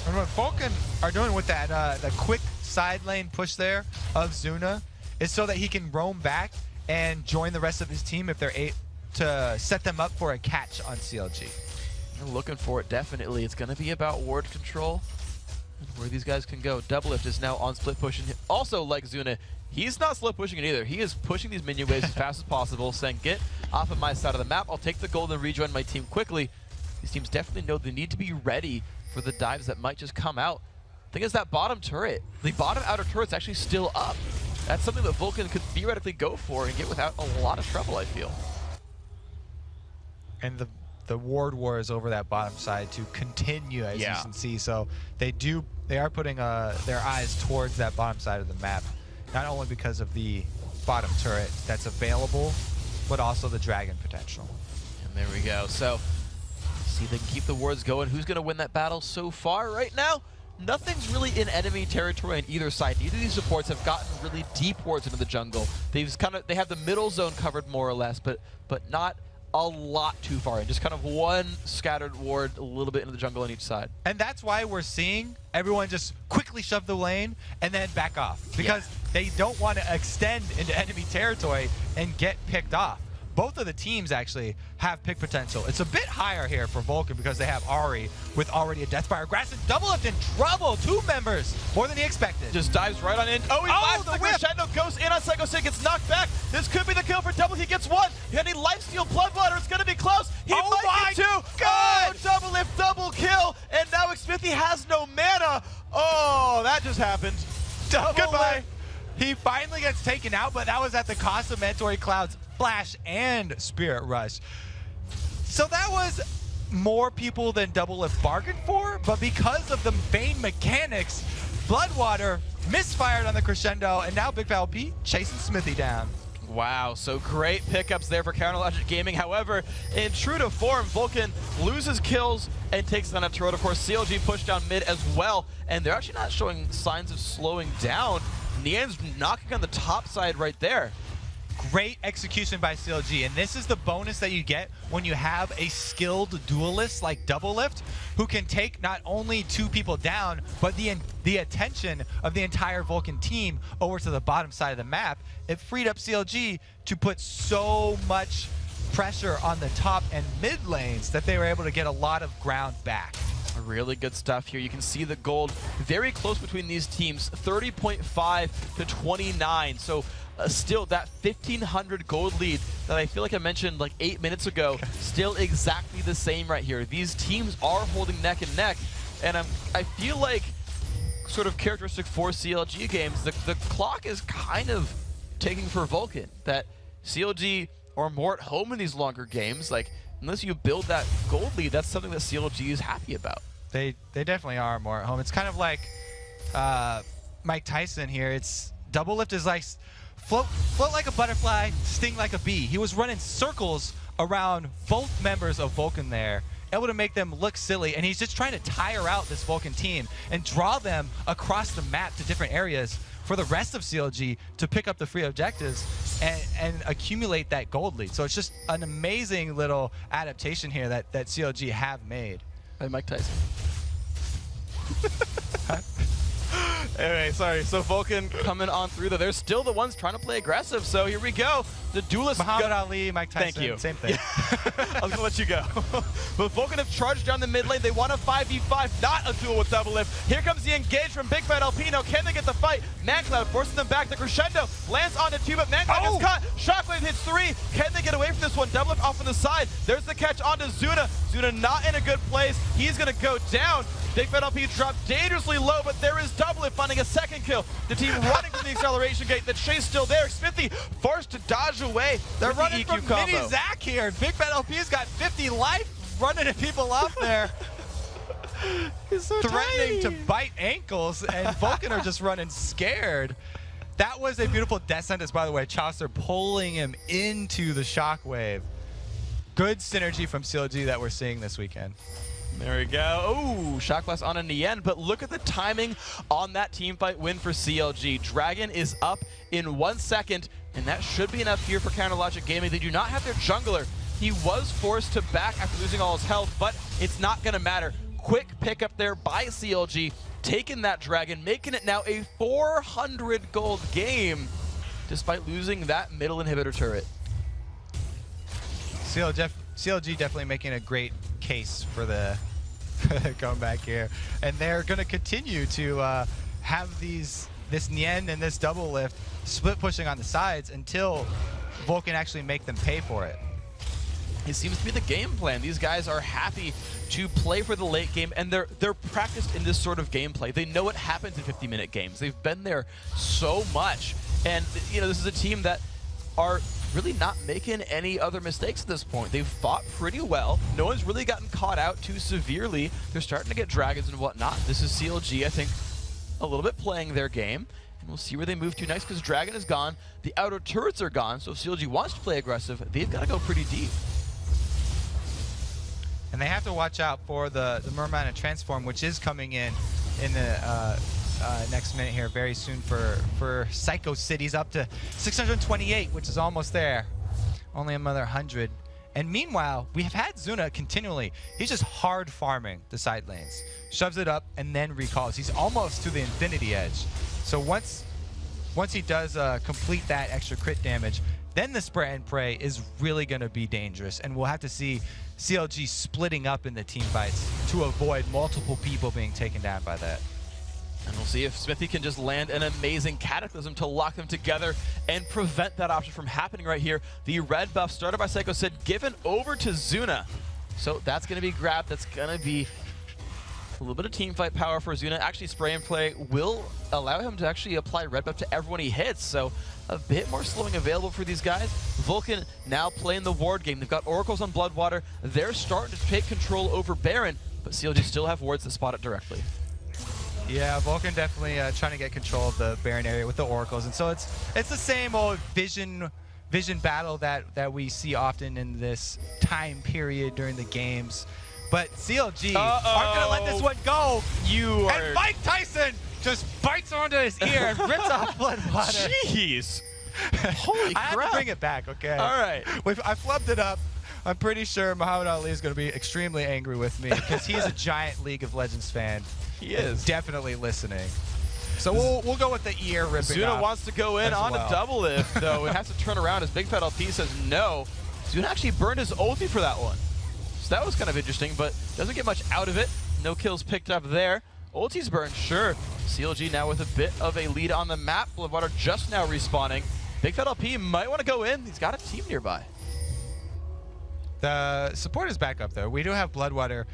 S2: And what Vulcun are doing with that the quick side lane push there of Zuna is so that he can roam back and join the rest of his team if they're able to set them up for a catch on CLG.
S1: They're looking for it, definitely. It's going to be about ward control and where these guys can go. Doublelift is now on split pushing. Also, like Zuna, he's not slow pushing it either. He is pushing these minion waves as fast as possible, saying, get off of my side of the map. I'll take the gold and rejoin my team quickly. These teams definitely know they need to be ready for the dives that might just come out. The thing is that bottom turret, the bottom outer turret's actually still up. That's something that Vulcun could theoretically go for and get without a lot of trouble, I feel.
S2: And the ward war is over that bottom side to continue, as you can see. So they are putting their eyes towards that bottom side of the map, not only because of the bottom turret that's available, but also the dragon potential.
S1: And there we go. So see if they can keep the wards going. Who's going to win that battle so far right now? Nothing's really in enemy territory on either side. Neither of these supports have gotten really deep wards into the jungle. They have the middle zone covered more or less, but not a lot too far in. Just kind of one scattered ward a little bit into the jungle on each side.
S2: And that's why we're seeing everyone just quickly shove the lane and then back off, because they don't want to extend into enemy territory and get picked off. Both of the teams actually have pick potential. It's a bit higher here for Vulcun because they have Ahri with already a Deathfire. Grass and Doublelift in trouble. 2 members, more than he expected.
S1: Just dives right on in. Oh, he lives the crescendo, goes in on Psycho Sid, gets knocked back. This could be the kill for Double. He gets 1. He need lifesteal Bloodwater. It's going to be close. He might get 2.
S2: God!
S1: Oh, Doublelift double kill. And now Smithy has no mana. Oh, that just happened. Goodbye.
S2: He finally gets taken out, but that was at the cost of Mandatory Cloud's Flash and Spirit Rush. So that was more people than Doublelift bargained for, but because of the Bane mechanics, Bloodwater misfired on the crescendo, and now Big Val P chasing Smithy down.
S1: Wow, so great pickups there for Counterlogic Gaming. However, in true to form, Vulcun loses kills and takes on a turret. Of course, CLG pushed down mid as well, and they're actually not showing signs of slowing down. Nian's knocking on the top side right there.
S2: Great execution by CLG, and this is the bonus that you get when you have a skilled duelist like Doublelift, who can take not only 2 people down, but the attention of the entire Vulcun team over to the bottom side of the map. It freed up CLG to put so much pressure on the top and mid lanes that they were able to get a lot of ground back.
S1: Really good stuff here. You can see the gold very close between these teams, 30.5 to 29. So still that 1,500 gold lead that I feel like I mentioned like 8 minutes ago, still exactly the same right here. These teams are holding neck and neck, and I feel like sort of characteristic for CLG games, the clock is kind of taking for Vulcun. That CLG are more at home in these longer games. Like, unless you build that gold lead, that's something that CLG is happy about.
S2: They definitely are more at home. It's kind of like Mike Tyson here. It's Doublelift is like float like a butterfly, sting like a bee. He was running circles around both members of Vulcun there, able to make them look silly, and he's just trying to tire out this Vulcun team and draw them across the map to different areas for the rest of CLG to pick up the free objectives and accumulate that gold lead. So it's just an amazing little adaptation here that CLG have made.
S1: Hey, Mike Tyson. Anyway, sorry. So Vulcun coming on through there. They're still the ones trying to play aggressive. So here we go. The duelist.
S2: Muhammad Ali, Mike Tyson.
S1: Thank you.
S2: Same thing.
S1: I was going to let you go. But Vulcun have charged down the mid lane. They want a 5v5, not a duel with Doublelift. Here comes the engage from Big Fat LP. Now, can they get the fight? Mancloud forces them back. The crescendo lands onto 2, but Mancloud gets caught. Shockwave hits 3. Can they get away from this one? Double lift off on the side. There's the catch onto Zuna. Zuna not in a good place. He's going to go down. Big Fat LP dropped dangerously low, but there is Double Lift finding a second kill. The team running from the acceleration gate. The chase still there. Smithy forced to dodge away.
S2: They're running
S1: the EQ
S2: from
S1: combo.
S2: Mini Zach here. Big Fat LP's got 50 life running at people up there.
S1: He's so
S2: threatening
S1: tiny.
S2: to bite ankles, and Vulcun are just running scared. That was a beautiful death sentence, by the way. Chaucer pulling him into the shockwave. Good synergy from CLG that we're seeing this weekend.
S1: There we go. Oh, Shock Blast on a Nien, but look at the timing on that team fight win for CLG. Dragon is up in 1 second, and that should be enough here for Counter Logic Gaming. They do not have their jungler. He was forced to back after losing all his health, but it's not going to matter. Quick pick up there by CLG, taking that Dragon, making it now a 400 gold game, despite losing that middle inhibitor turret.
S2: CLG definitely making a great case for the comeback here, and they're going to continue to have this Nien and this double lift split pushing on the sides until Vulcun actually make them pay for it.
S1: It seems to be the game plan. These guys are happy to play for the late game, and they're practiced in this sort of gameplay. They know what happens in 50-minute games. They've been there so much, and you know, this is a team that are really not making any other mistakes at this point. They've fought pretty well. No one's really gotten caught out too severely. They're starting to get dragons and whatnot. This is CLG, I think, a little bit playing their game. And we'll see where they move to next, because Dragon is gone. The outer turrets are gone, so if CLG wants to play aggressive, they've got to go pretty deep.
S2: And they have to watch out for the Merman and Transform, which is coming in the next minute here very soon for Psycho Cities, up to 628, which is almost there. Only another 100. And meanwhile, we have had Zuna continually. He's just hard farming the side lanes. Shoves it up and then recalls. He's almost to the Infinity Edge. So once he does complete that extra crit damage, then the spray and pray is really going to be dangerous. And we'll have to see CLG splitting up in the team fights to avoid multiple people being taken down by that.
S1: And we'll see if Smithy can just land an amazing Cataclysm to lock them together and prevent that option from happening right here. The red buff started by Psycho Sid, given over to Zuna. So that's going to be grabbed. That's going to be a little bit of team fight power for Zuna. Actually, spray and play will allow him to actually apply red buff to everyone he hits. So a bit more slowing available for these guys. Vulcun now playing the ward game. They've got Oracles on Bloodwater. They're starting to take control over Baron, but CLG still have wards that spot it directly.
S2: Yeah, Vulcun definitely trying to get control of the Baron area with the Oracles, and so it's the same old vision battle that we see often in this time period during the games. But CLG aren't going to let this one go. And Mike Tyson just bites onto his ear and rips off Bloodwater.
S1: Jeez. Holy crap.
S2: I had to bring it back, okay?
S1: All right.
S2: I flubbed it up. I'm pretty sure Muhammad Ali is going to be extremely angry with me because he's a giant League of Legends fan.
S1: He is.
S2: Definitely listening. So we'll go with the ear ripping
S1: Zuna
S2: off
S1: wants to go in on a double lift, though. It has to turn around as Big Fat LP says no. Zuna actually burned his ulti for that one. So that was kind of interesting, but doesn't get much out of it. No kills picked up there. Ulti's burned, sure. CLG now with a bit of a lead on the map. Bloodwater just now respawning. Big Fat LP might want to go in. He's got a team nearby.
S2: The support is back up, though. We do have Bloodwater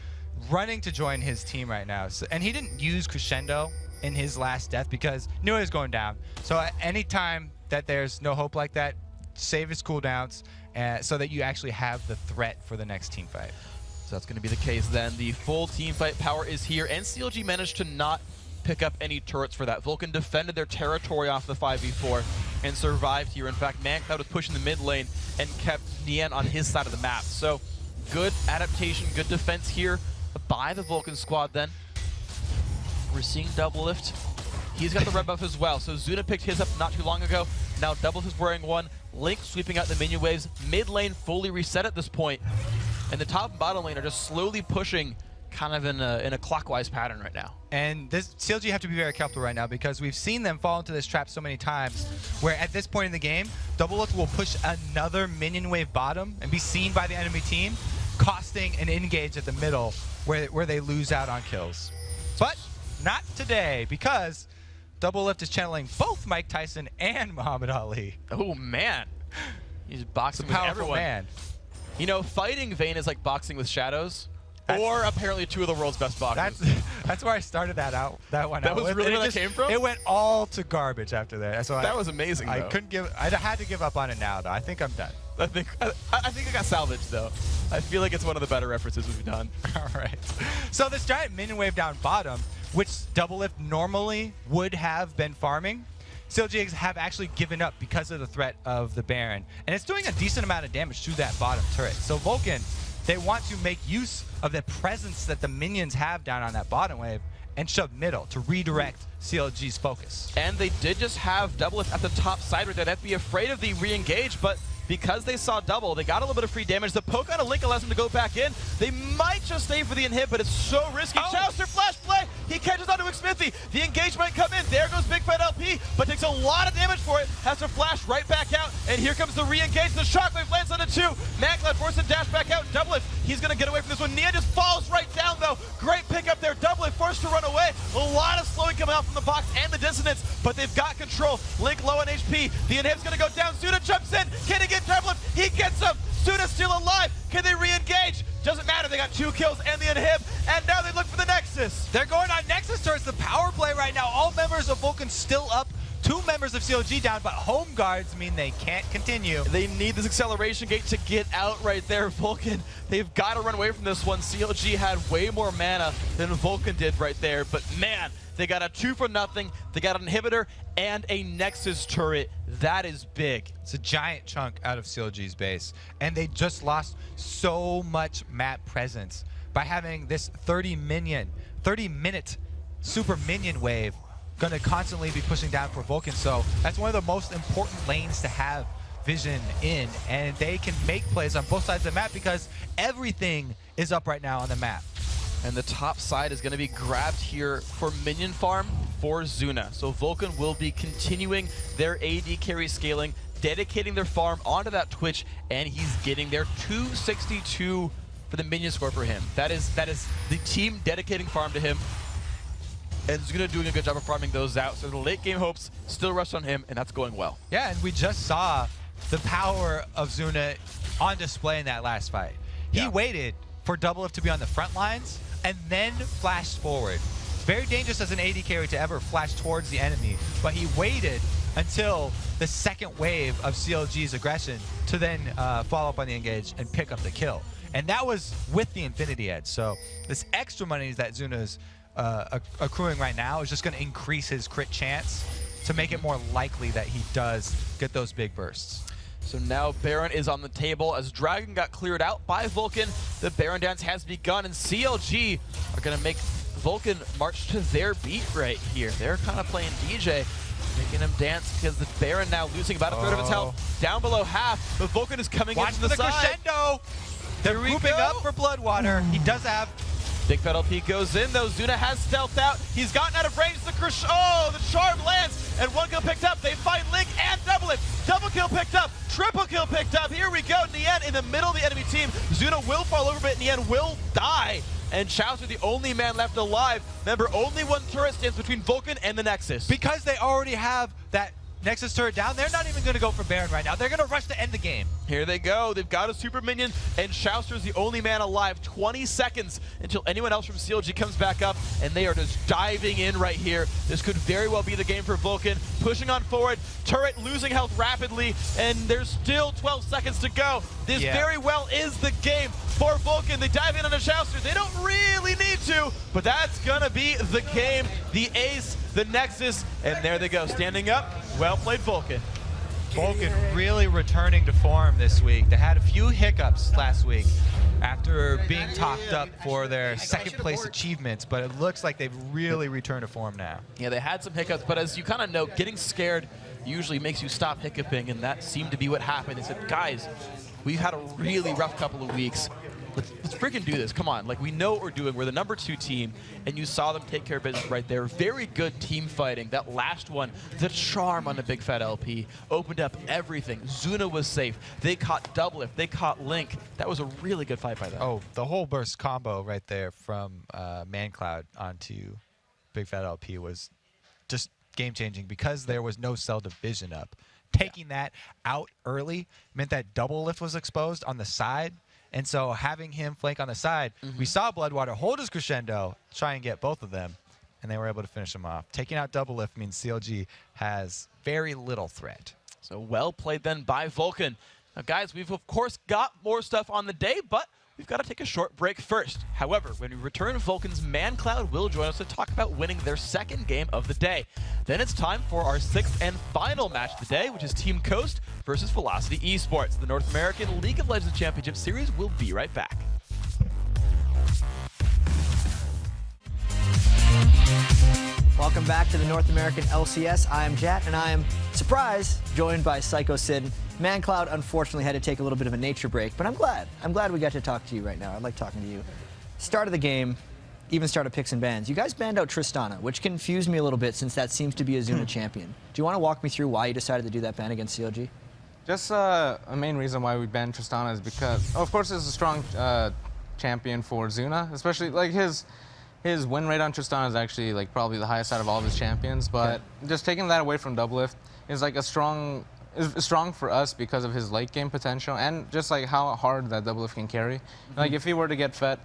S2: running to join his team right now. So, and he didn't use Crescendo in his last death because knew he was going down. So any time that there's no hope like that, save his cooldowns so that you actually have the threat for the next team fight.
S1: So that's going to be the case then. The full team fight power is here, and CLG managed to not pick up any turrets for that. Vulcun defended their territory off the 5v4 and survived here. In fact, ManCloud was pushing the mid lane and kept Nien on his side of the map. So good adaptation, good defense here by the Vulcun squad then. We're seeing double lift. He's got the red buff as well. So Zuna picked his up not too long ago. Now Double is wearing one. Link sweeping out the minion waves. Mid lane fully reset at this point. And the top and bottom lane are just slowly pushing kind of in a clockwise pattern right now.
S2: And this CLG have to be very careful right now because we've seen them fall into this trap so many times where at this point in the game, Double Lift will push another minion wave bottom and be seen by the enemy team, costing an engage at the middle where they lose out on kills. But not today, because Double Lift is channeling both Mike Tyson and Muhammad Ali.
S1: Oh, man. He's boxing
S2: It's a
S1: with
S2: powerful
S1: everyone.
S2: man.
S1: You know, fighting Vayne is like boxing with shadows. Or apparently two of the world's best boxers.
S2: That's where I started that one.
S1: That was really where that came from?
S2: It went all to garbage after that. So
S1: that was amazing,
S2: I
S1: though.
S2: I had to give up on it now, though. I think I'm done.
S1: I think it got salvaged, though. I feel like it's one of the better references we've done.
S2: All right. So this giant minion wave down bottom, which Doublelift normally would have been farming, CLG have actually given up because of the threat of the Baron. And it's doing a decent amount of damage to that bottom turret. So Vulcun, they want to make use of the presence that the minions have down on that bottom wave and shove middle to redirect CLG's focus.
S1: And they did just have Doublelift at the top side right there. They have to be afraid of the re-engage, but because they saw double, they got a little bit of free damage. The poke on a Link allows them to go back in. They might just stay for the inhib, but it's so risky.
S2: Oh.
S1: Chauster flash play. He catches onto Smithy. The engage might come in. There goes Big Fat LP, but takes a lot of damage for it. Has to flash right back out, and here comes the re-engage. The shockwave lands on it too. Magcloud forced to dash back out. Doublelift, he's gonna get away from this one. Nia just falls right down though. Great pick up there. Doublelift forced to run away. A lot of slowing coming out from the box and the dissonance, but they've got control. Link low on HP. The inhib's gonna go down. Suna jumps in. Can he get Doublelift? He gets him. Suna's still alive. Can they re-engage? Doesn't matter. They got 2 kills and the inhib, and now they look for the Nexus.
S2: They're going on Nexus towards the power play right now. All members of Vulcun still up. 2 members of CLG down, but home guards mean they can't continue.
S1: They need this acceleration gate to get out right there. Vulcun, they've got to run away from this one. CLG had way more mana than Vulcun did right there, but man, they got a 2 for nothing. They got an inhibitor and a Nexus turret. That is big.
S2: It's a giant chunk out of CLG's base, and they just lost so much map presence by having this 30-minute super minion wave gonna constantly be pushing down for Vulcun. So that's one of the most important lanes to have vision in, and they can make plays on both sides of the map because everything is up right now on the map.
S1: And the top side is going to be grabbed here for minion farm for Zuna. So Vulcun will be continuing their AD carry scaling, dedicating their farm onto that Twitch, and he's getting their 262 for the minion score for him. That is the team dedicating farm to him. And Zuna doing a good job of farming those out. So the late game hopes still rush on him, and that's going well.
S2: Yeah, and we just saw the power of Zuna on display in that last fight. He waited for Doublelift to be on the front lines and then flashed forward. Very dangerous as an AD carry to ever flash towards the enemy, but he waited until the second wave of CLG's aggression to then follow up on the engage and pick up the kill. And that was with the Infinity Edge. So this extra money that Zuna's accruing right now is just going to increase his crit chance to make it more likely that he does get those big bursts.
S1: So now Baron is on the table as Dragon got cleared out by Vulcun. The Baron dance has begun, and CLG are going to make Vulcun march to their beat right here. They're kind of playing DJ, making him dance because the Baron now losing about a third of his health, down below half, but Vulcun is coming in from the side.
S2: Crescendo! They're grouping up for Bloodwater. He does have...
S1: Big Fat LP goes in though. Zuna has stealthed out. He's gotten out of range. The charm lands, and 1 kill picked up. They find Link and Doublelift. Double kill picked up. Triple kill picked up. Here we go. Nien in the middle of the enemy team. Zuna will fall over, but Nien will die. And Chaucer, the only man left alive. Remember, only 1 turret stands between Vulcun and the Nexus.
S2: Because they already have that Nexus turret down, they're not even going to go for Baron right now. They're going to rush to end the game.
S1: Here they go. They've got a super minion, and Chaucer's the only man alive. 20 seconds until anyone else from CLG comes back up, and they are just diving in right here. This could very well be the game for Vulcun. Pushing on forward, turret losing health rapidly, and there's still 12 seconds to go. This very well is the game for Vulcun. They dive in on a Chaucer. They don't really need to, but that's going to be the game. The ace, the Nexus, and there they go. Standing up. Well played, Vulcun.
S2: Vulcun really returning to form this week. They had a few hiccups last week after being talked up for their second place achievements, but it looks like they've really returned to form now.
S1: Yeah, they had some hiccups, but as you kind of know, getting scared usually makes you stop hiccuping, and that seemed to be what happened. They said, guys, we've had a really rough couple of weeks. Let's freaking do this. Come on. Like, we know what we're doing. We're the #2 team, and you saw them take care of business right there. Very good team fighting. That last one, the charm on the Big Fat LP, opened up everything. Zuna was safe. They caught Doublelift. They caught Link. That was a really good fight by them.
S2: Oh, the whole burst combo right there from ManCloud onto Big Fat LP was just game-changing because there was no cell division up. taking that out early meant that double lift was exposed on the side. And so having him flank on the side, we saw Bloodwater hold his crescendo, try and get both of them, and they were able to finish him off. Taking out double lift means CLG has very little threat.
S1: So well played then by Vulcun. Now, guys, we've of course got more stuff on the day, but we've got to take a short break first. However, when we return, Vulcan's ManCloud will join us to talk about winning their second game of the day. Then it's time for our sixth and final match of the day, which is Team Coast versus Velocity Esports. The North American League of Legends Championship Series will be right back.
S3: Welcome back to the North American LCS. I am Jat, and I am, surprise, joined by Psycho Sid. ManCloud unfortunately had to take a little bit of a nature break, but I'm glad. I'm glad we got to talk to you right now. I like talking to you. Start of the game, even start of picks and bans. You guys banned out Tristana, which confused me a little bit since that seems to be a Zuna champion. Do you want to walk me through why you decided to do that ban against CLG?
S4: Just a main reason why we banned Tristana is because, of course, it's a strong champion for Zuna, especially like his win rate on Tristana is actually like probably the highest out of all of his champions. But just taking that away from Doublelift is like is strong for us because of his late game potential and just like how hard that Doublelift can carry. Like if he were to get fed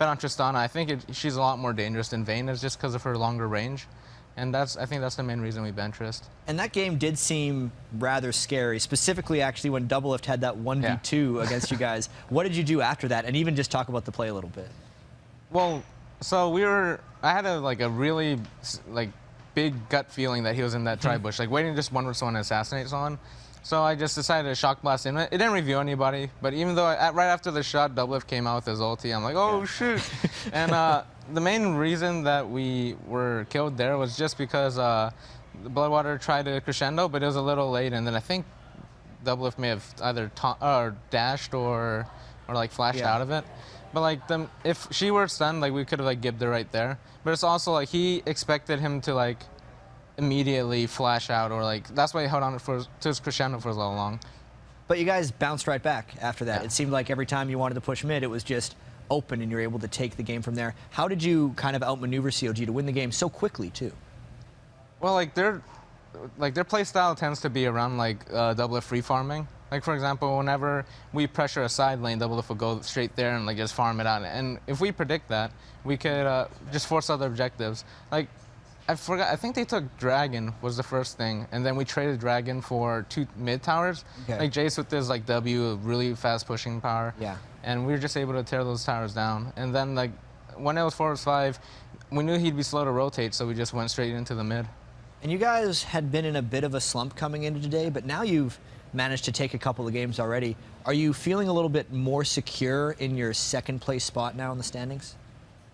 S4: on Tristana, I think she's a lot more dangerous than Vayne is just because of her longer range. And I think that's the main reason we banned Trist.
S3: And that game did seem rather scary, specifically actually when Doublelift had that 1v2 against you guys. What did you do after that? And even just talk about the play a little bit.
S4: Well, so I had a really big gut feeling that he was in that tri-bush, like waiting just one for someone to assassinate someone. So I just decided to shock blast in. It didn't reveal anybody, but even though right after the shot, Doublelift came out with his ulti, I'm like, oh shoot. And the main reason that we were killed there was just because the Bloodwater tried to crescendo, but it was a little late, and then I think Doublelift may have either dashed or like flashed out of it. But like if she were stunned, like we could have like gibbed her right there. But it's also like he expected him to like immediately flash out, or like that's why he held on to his crescendo for so long.
S3: But you guys bounced right back after that. It seemed like every time you wanted to push mid, it was just open and you're able to take the game from there. How did you kind of outmaneuver CLG to win the game so quickly too?
S4: Well, like their play style tends to be around like Doublelift free farming. Like for example, whenever we pressure a side lane, Doublelift will go straight there and like just farm it out. And if we predict that, we could just force other objectives. Like I forgot, I think they took Dragon was the first thing, and then we traded Dragon for 2 mid towers. Like Jace with his like W, really fast pushing power. And we were just able to tear those towers down. And then like when it was 4-5, we knew he'd be slow to rotate, so we just went straight into the mid.
S3: And you guys had been in a bit of a slump coming into today, but now you've managed to take a couple of games already. Are you feeling a little bit more secure in your second place spot now in the standings?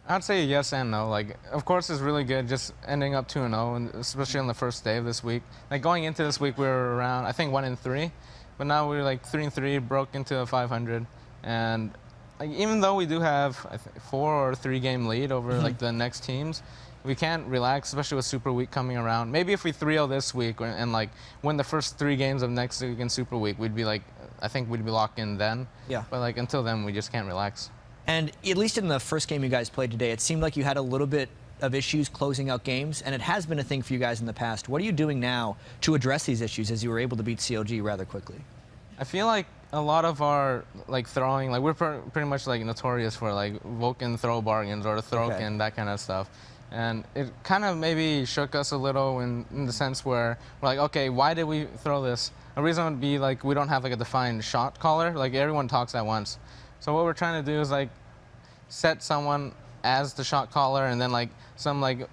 S4: I'd say yes and no. Like, of course, it's really good just ending up 2-0, and especially on the first day of this week. Like going into this week, we were around I think 1-3, but now we're like 3-3, broke into a 500, and like even though we do have I think 4 or 3 game lead over like the next teams, we can't relax, especially with Super Week coming around. Maybe if we 3-0 this week and like win the first 3 games of next week in Super Week, we'd be like, I think we'd be locked in then. But like until then, we just can't relax.
S3: And at least in the first game you guys played today, it seemed like you had a little bit of issues closing out games, and it has been a thing for you guys in the past. What are you doing now to address these issues as you were able to beat CLG rather quickly?
S4: I feel like a lot of our like throwing, like we're pretty much like notorious for like Vulcun throw bargains or throw-kin, that kind of stuff. And it kind of maybe shook us a little in the sense where we're like, okay, why did we throw this? A reason would be like we don't have like a defined shot caller. Like everyone talks at once. So what we're trying to do is like set someone as the shot caller, and then like some like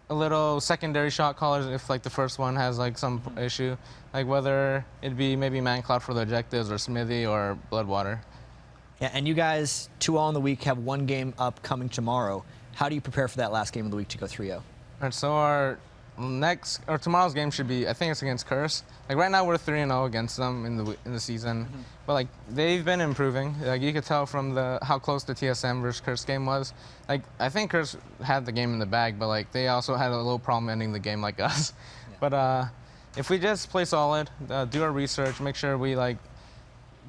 S4: a little secondary shot callers if like the first one has like some issue, like whether it be maybe ManCloud for the objectives or Smithy or Bloodwater.
S3: Yeah, and you guys 2-0 in the week, have 1 game up coming tomorrow. How do you prepare for that last game of the week to go 3-0?
S4: All right, so our tomorrow's game should be, I think it's against Curse. Like right now we're 3-0 against them in the season, but like they've been improving. Like you could tell from how close the TSM versus Curse game was. Like I think Curse had the game in the bag, but like they also had a little problem ending the game like us. But if we just play solid, do our research, make sure we like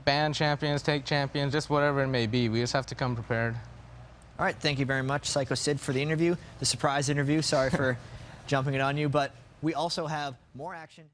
S4: ban champions, take champions, just whatever it may be, we just have to come prepared.
S3: All right, thank you very much, Psycho Sid, for the interview, the surprise interview. Sorry for jumping it on you, but we also have more action.